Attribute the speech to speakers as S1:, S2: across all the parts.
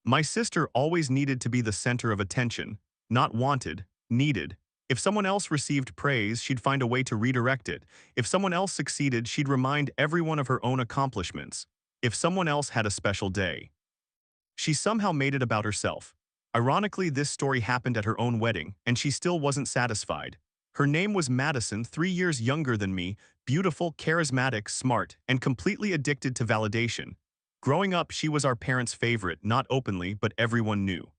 S1: My sister always needed to be the center of attention, not wanted, needed. If someone else received praise, she'd find a way to redirect it. If someone else succeeded, she'd remind everyone of her own accomplishments. If someone else had a special day, she somehow made it about herself. Ironically, this story happened at her own wedding, and she still wasn't satisfied. Her name was Madison, 3 years younger than me, beautiful, charismatic, smart, and completely addicted to validation. Growing up, she was our parents' favorite, not openly, but everyone knew.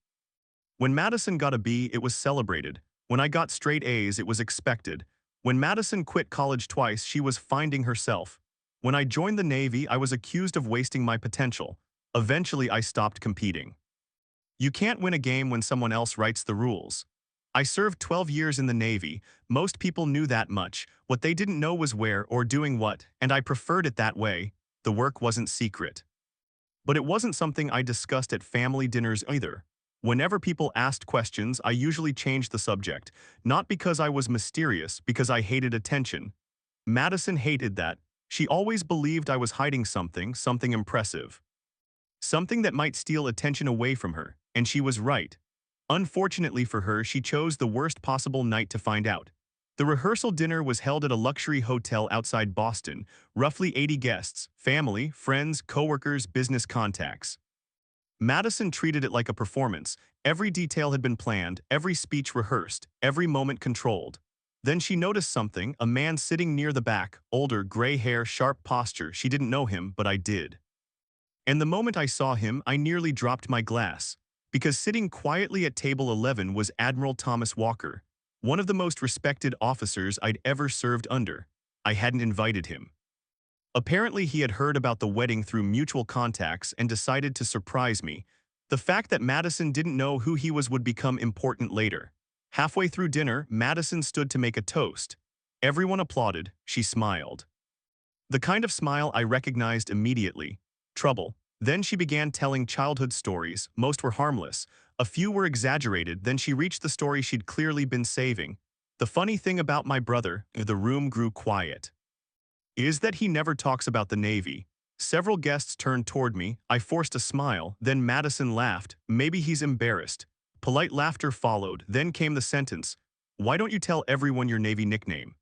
S1: When Madison got a B, it was celebrated. When I got straight A's, it was expected. When Madison quit college twice, she was finding herself. When I joined the Navy, I was accused of wasting my potential. Eventually, I stopped competing. You can't win a game when someone else writes the rules. I served 12 years in the Navy. Most people knew that much. What they didn't know was where or doing what, and I preferred it that way. The work wasn't secret. But it wasn't something I discussed at family dinners either. Whenever people asked questions, I usually changed the subject, not because I was mysterious, because I hated attention. Madison hated that. She always believed I was hiding something impressive. Something that might steal attention away from her, and she was right. Unfortunately for her, she chose the worst possible night to find out. The rehearsal dinner was held at a luxury hotel outside Boston, roughly 80 guests, family, friends, coworkers, business contacts. Madison treated it like a performance. Every detail had been planned, every speech rehearsed, every moment controlled. Then she noticed something, a man sitting near the back, older, gray hair, sharp posture. She didn't know him, but I did. And the moment I saw him, I nearly dropped my glass. Because sitting quietly at table 11 was Admiral Thomas Walker, one of the most respected officers I'd ever served under. I hadn't invited him. Apparently, he had heard about the wedding through mutual contacts and decided to surprise me. The fact that Madison didn't know who he was would become important later. Halfway through dinner, Madison stood to make a toast. Everyone applauded. She smiled. The kind of smile I recognized immediately. Trouble. Then she began telling childhood stories. Most were harmless. A few were exaggerated. Then she reached the story she'd clearly been saving. The funny thing about my brother, the room grew quiet, is that he never talks about the Navy. Several guests turned toward me. I forced a smile. Then Madison laughed. Maybe he's embarrassed. Polite laughter followed. Then came the sentence, "Why don't you tell everyone your Navy nickname?"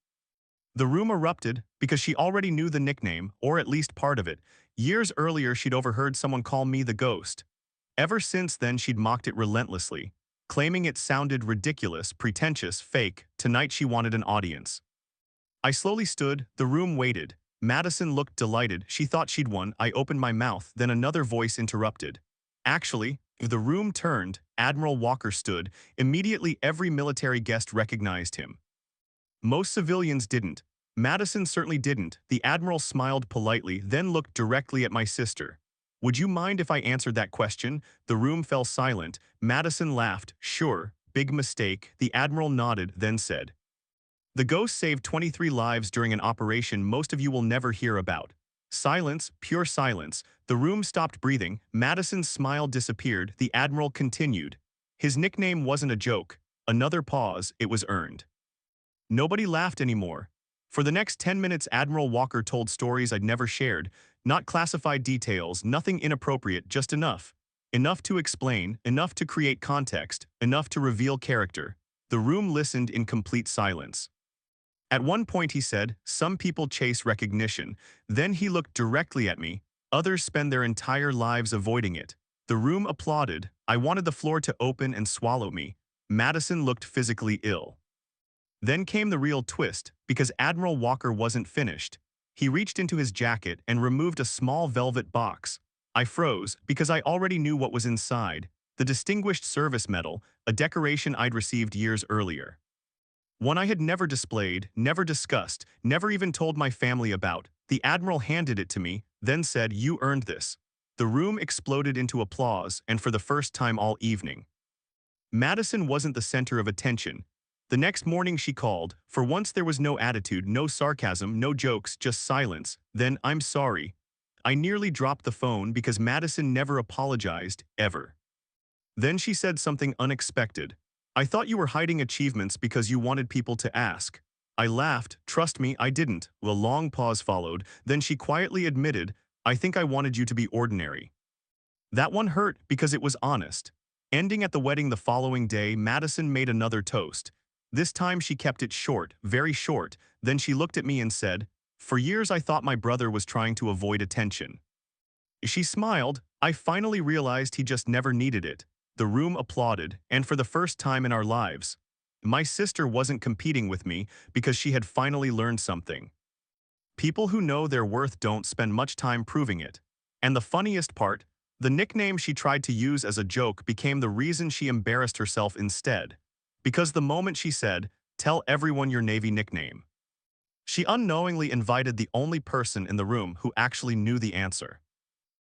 S1: The room erupted because she already knew the nickname, or at least part of it. Years earlier, she'd overheard someone call me the Ghost. Ever since then, she'd mocked it relentlessly, claiming it sounded ridiculous, pretentious, fake. Tonight, she wanted an audience. I slowly stood. The room waited. Madison looked delighted. She thought she'd won. I opened my mouth. Then another voice interrupted. Actually, the room turned. Admiral Walker stood. Immediately, every military guest recognized him. Most civilians didn't. Madison certainly didn't. The Admiral smiled politely, then looked directly at my sister. "Would you mind if I answered that question?" The room fell silent. Madison laughed. "Sure, big mistake." The Admiral nodded, then said, "The Ghost saved 23 lives during an operation most of you will never hear about." Silence, pure silence. The room stopped breathing. Madison's smile disappeared. The Admiral continued. "His nickname wasn't a joke." Another pause. It was earned. Nobody laughed anymore. For the next 10 minutes, Admiral Walker told stories I'd never shared, not classified details, nothing inappropriate, just enough. Enough to explain, enough to create context, enough to reveal character. The room listened in complete silence. At one point he said, "Some people chase recognition." Then he looked directly at me. "Others spend their entire lives avoiding it." The room applauded. I wanted the floor to open and swallow me. Madison looked physically ill. Then came the real twist, because Admiral Walker wasn't finished. He reached into his jacket and removed a small velvet box. I froze, because I already knew what was inside. The Distinguished Service Medal, a decoration I'd received years earlier. One I had never displayed, never discussed, never even told my family about. The Admiral handed it to me, then said, "You earned this." The room exploded into applause, and for the first time all evening. Madison wasn't the center of attention. The next morning she called. For once there was no attitude, no sarcasm, no jokes, just silence. Then, "I'm sorry." I nearly dropped the phone because Madison never apologized, ever. Then she said something unexpected. "I thought you were hiding achievements because you wanted people to ask." I laughed. "Trust me, I didn't." A long pause followed. Then she quietly admitted, "I think I wanted you to be ordinary." That one hurt because it was honest. Ending at the wedding the following day, Madison made another toast. This time she kept it short, very short. Then she looked at me and said, "For years I thought my brother was trying to avoid attention." She smiled. I finally realized he just never needed it. The room applauded, and for the first time in our lives, my sister wasn't competing with me because she had finally learned something. People who know their worth don't spend much time proving it. And the funniest part, the nickname she tried to use as a joke became the reason she embarrassed herself instead. Because the moment she said, "Tell everyone your Navy nickname," she unknowingly invited the only person in the room who actually knew the answer.